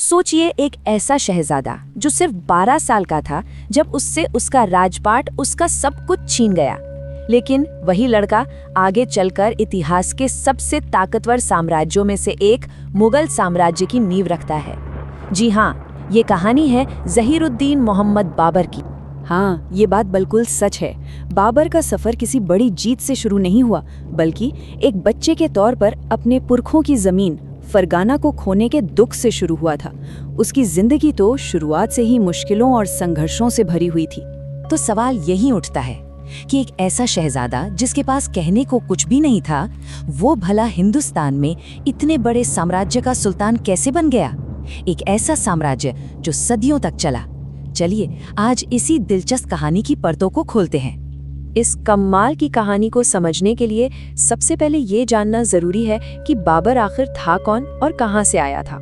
सोचिए, एक ऐसा शहजादा जो सिर्फ 12 साल का था जब उससे उसका राजपाट, उसका सब कुछ छीन गया। लेकिन वही लड़का आगे चलकर इतिहास के सबसे ताकतवर साम्राज्यों में से एक मुगल साम्राज्य की नींव रखता है। जी हाँ, ये कहानी है ज़हीरुद्दीन मोहम्मद बाबर की। हाँ, ये बात बिल्कुल सच है। बाबर का सफर किसी बड़ी जीत से शुरू नहीं हुआ, बल्कि एक बच्चे के तौर पर अपने पुरखों की जमीन फरगाना को खोने के दुख से शुरू हुआ था। उसकी जिंदगी तो शुरुआत से ही मुश्किलों और संघर्षों से भरी हुई थी। तो सवाल यही उठता है कि एक ऐसा शहजादा जिसके पास कहने को कुछ भी नहीं था, वो भला हिंदुस्तान में इतने बड़े साम्राज्य का सुल्तान कैसे बन गया? एक ऐसा साम्राज्य जो सदियों तक चला। चलिए आज इसी दिलचस्प कहानी की परतों को खोलते हैं। इस कमाल की कहानी को समझने के लिए सबसे पहले ये जानना जरूरी है कि बाबर आखिर था कौन और कहाँ से आया था।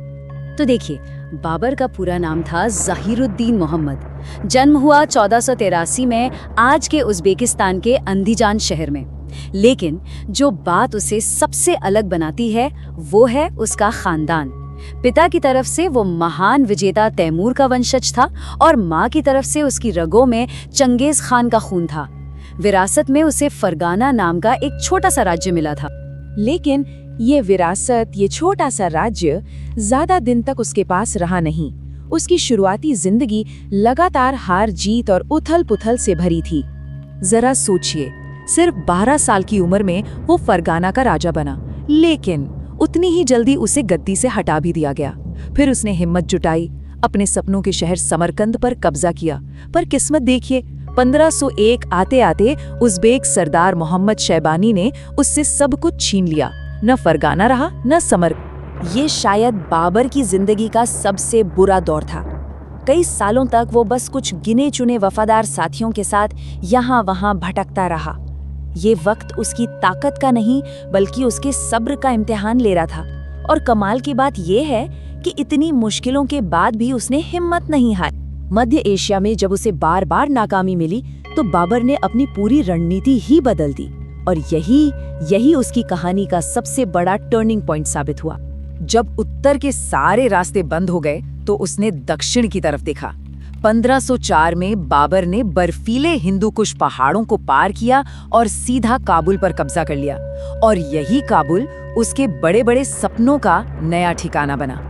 तो देखिए, बाबर का पूरा नाम था ज़हीरुद्दीन मोहम्मद। जन्म हुआ 1483 में आज के उज़्बेकिस्तान के अंदीजान शहर में। लेकिन जो बात उसे सबसे अलग बनाती है वो है उसका खानदान। पिता की तरफ से वो महान विजेता तैमूर का वंशज था और माँ की तरफ से उसकी रगों में चंगेज खान का खून था। विरासत में उसे फरगाना नाम का एक छोटा सा राज्य मिला था। लेकिन ये विरासत, ये छोटा सा राज्य ज्यादा दिन तक उसके पास रहा नहीं। उसकी शुरुआती जिंदगी लगातार हार जीत और उथल पुथल से भरी थी। जरा सोचिए, सिर्फ 12 साल की उम्र में वो फरगाना का राजा बना, लेकिन उतनी ही जल्दी उसे गद्दी से हटा भी दिया गया। फिर उसने हिम्मत जुटाई, अपने सपनों के शहर समरकंद पर कब्जा किया। पर किस्मत देखिए, 1501 आते आते उज़्बेक सरदार मोहम्मद शैबानी ने उससे सब कुछ छीन लिया। न फरगाना रहा, न समर। ये शायद बाबर की जिंदगी का सबसे बुरा दौर था। कई सालों तक वो बस कुछ गिने चुने वफादार साथियों के साथ यहाँ वहाँ भटकता रहा। ये वक्त उसकी ताकत का नहीं बल्कि उसके सब्र का इम्तिहान ले रहा था। और कमाल की बात ये है कि इतनी मुश्किलों के बाद भी उसने हिम्मत नहीं हारी। मध्य एशिया में जब उसे बार बार नाकामी मिली तो बाबर ने अपनी पूरी रणनीति ही बदल दी। और यही उसकी कहानी का सबसे बड़ा टर्निंग पॉइंट साबित हुआ। जब उत्तर के सारे रास्ते बंद हो गए तो उसने दक्षिण की तरफ देखा। 1504 में बाबर ने बर्फीले हिंदू कुश पहाड़ों को पार किया और सीधा काबुल पर कब्जा कर लिया। और यही काबुल उसके बड़े बड़े सपनों का नया ठिकाना बना।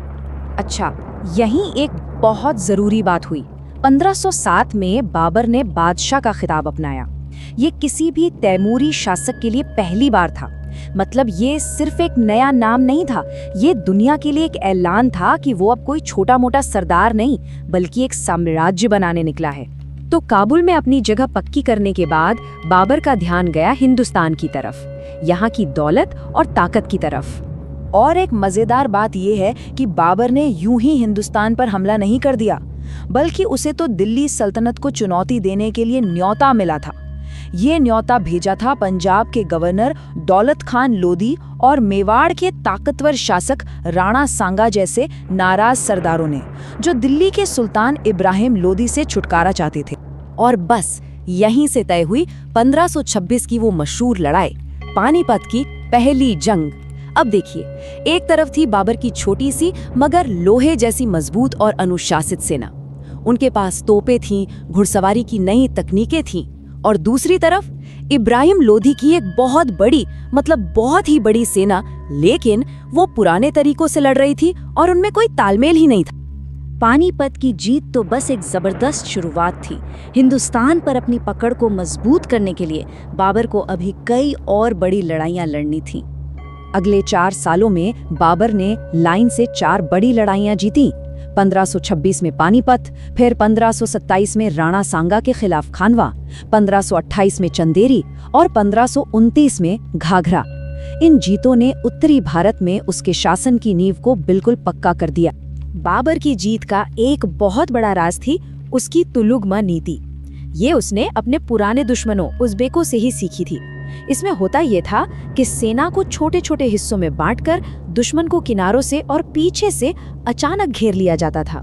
अच्छा, यहीं एक बहुत जरूरी बात हुई। 1507 में बाबर ने बादशाह का खिताब अपनाया। ये किसी भी तैमूरी शासक के लिए पहली बार था। मतलब ये सिर्फ एक नया नाम नहीं था, ये दुनिया के लिए एक ऐलान था कि वो अब कोई छोटा मोटा सरदार नहीं बल्कि एक साम्राज्य बनाने निकला है। तो काबुल में अपनी जगह पक्की करने के बाद बाबर का ध्यान गया हिंदुस्तान की तरफ, यहाँ की दौलत और ताकत की तरफ। और एक मजेदार बात यह है कि बाबर ने यूं ही हिंदुस्तान पर हमला नहीं कर दिया, बल्कि उसे तो दिल्ली सल्तनत को चुनौती देने के लिए न्योता मिला था। ये न्योता भेजा था पंजाब के गवर्नर दौलत खान लोधी और मेवाड़ के ताकतवर शासक राणा सांगा जैसे नाराज सरदारों ने, जो दिल्ली के सुल्तान इब्राहिम लोधी से छुटकारा चाहते थे। और बस यहीं से तय हुई 1526 की वो मशहूर लड़ाई, पानीपत की पहली जंग। अब देखिए, एक तरफ थी बाबर की छोटी सी मगर लोहे जैसी मजबूत और अनुशासित सेना। उनके पास तोपें थीं, घुड़सवारी की नई तकनीकें थीं। और दूसरी तरफ इब्राहिम लोधी की एक बहुत ही बड़ी सेना, लेकिन वो पुराने तरीकों से लड़ रही थी और उनमें कोई तालमेल ही नहीं था। पानीपत की जीत तो बस एक जबरदस्त शुरुआत थी। हिंदुस्तान पर अपनी पकड़ को मजबूत करने के लिए बाबर को अभी कई और बड़ी लड़ाइयां लड़नी थीं। अगले 4 सालों में बाबर ने लाइन से 4 बड़ी लड़ाइयां जीती। 1526 में पानीपत, फिर 1527 में राणा सांगा के खिलाफ खानवा, 1528 में चंदेरी और 1529 में घाघरा। इन जीतों ने उत्तरी भारत में उसके शासन की नींव को बिल्कुल पक्का कर दिया। बाबर की जीत का एक बहुत बड़ा राज थी उसकी तुलुगमा नीति। ये उसने अपने पुराने दुश्मनों उज़्बेकों से ही सीखी थी। इसमें होता ये था कि सेना को छोटे छोटे हिस्सों में बांटकर दुश्मन को किनारों से और पीछे से अचानक घेर लिया जाता था।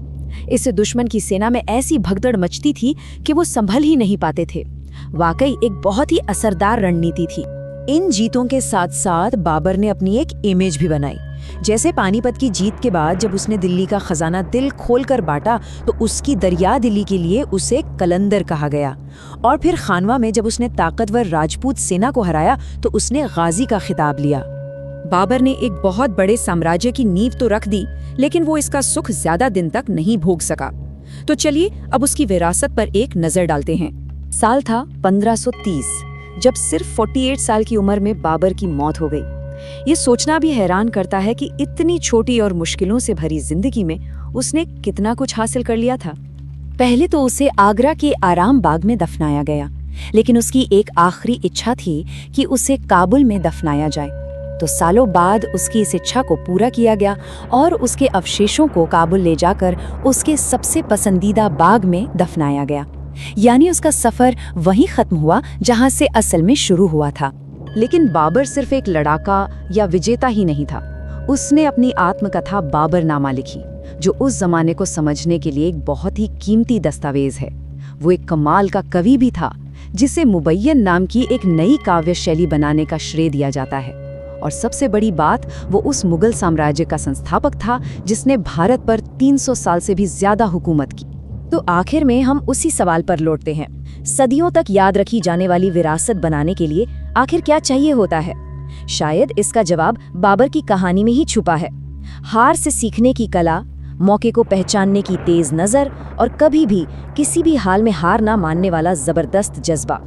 इससे दुश्मन की सेना में ऐसी भगदड़ मचती थी कि वो संभल ही नहीं पाते थे। वाकई एक बहुत ही असरदार रणनीति थी। इन जीतों के साथ साथ बाबर ने अपनी एक इमेज भी बनाई। जैसे पानीपत की जीत के बाद जब उसने दिल्ली का खजाना दिल खोलकर बांटा तो उसकी दरिया दिली के लिए उसे कलंदर कहा गया। और फिर खानवा में जब उसने ताकतवर राजपूत सेना को हराया तो उसने गाजी का खिताब लिया। बाबर ने एक बहुत बड़े साम्राज्य की नींव तो रख दी, लेकिन वो इसका सुख ज्यादा दिन तक नहीं भोग सका। तो चलिए अब उसकी विरासत पर एक नजर डालते हैं। साल था 1530, जब सिर्फ 48 साल की उम्र में बाबर की मौत हो गई। ये सोचना भी हैरान करता है कि इतनी छोटी और मुश्किलों से भरी जिंदगी में उसने कितना कुछ हासिल कर लिया था। पहले तो उसे आगरा के आराम बाग में दफनाया गया, लेकिन उसकी एक आखिरी इच्छा थी कि उसे काबुल में दफनाया जाए। तो सालों बाद उसकी इस इच्छा को पूरा किया गया और उसके अवशेषों को काबुल ले जाकर उसके सबसे पसंदीदा बाग में दफनाया गया। यानी उसका सफर वहीं खत्म हुआ जहां से असल में शुरू हुआ था। लेकिन बाबर सिर्फ एक लड़ाका या विजेता ही नहीं था। उसने अपनी आत्मकथा बाबरनामा लिखी, जो उस जमाने को समझने के लिए एक बहुत ही कीमती दस्तावेज है। वो एक कमाल का कवि भी था, जिसे मुबय्यन नाम की एक नई काव्य शैली बनाने का श्रेय दिया जाता है। और सबसे बड़ी बात, वो उस मुगल साम्राज्य का संस्थापक था जिसने भारत पर 300 साल से भी ज्यादा हुकूमत की। तो आखिर में हम उसी सवाल पर लौटते हैं, सदियों तक याद रखी जाने वाली विरासत बनाने के लिए आखिर क्या चाहिए होता है? शायद इसका जवाब बाबर की कहानी में ही छुपा है। हार से सीखने की कला, मौके को पहचानने की तेज नजर और कभी भी किसी भी हाल में हार ना मानने वाला जबरदस्त जज्बा।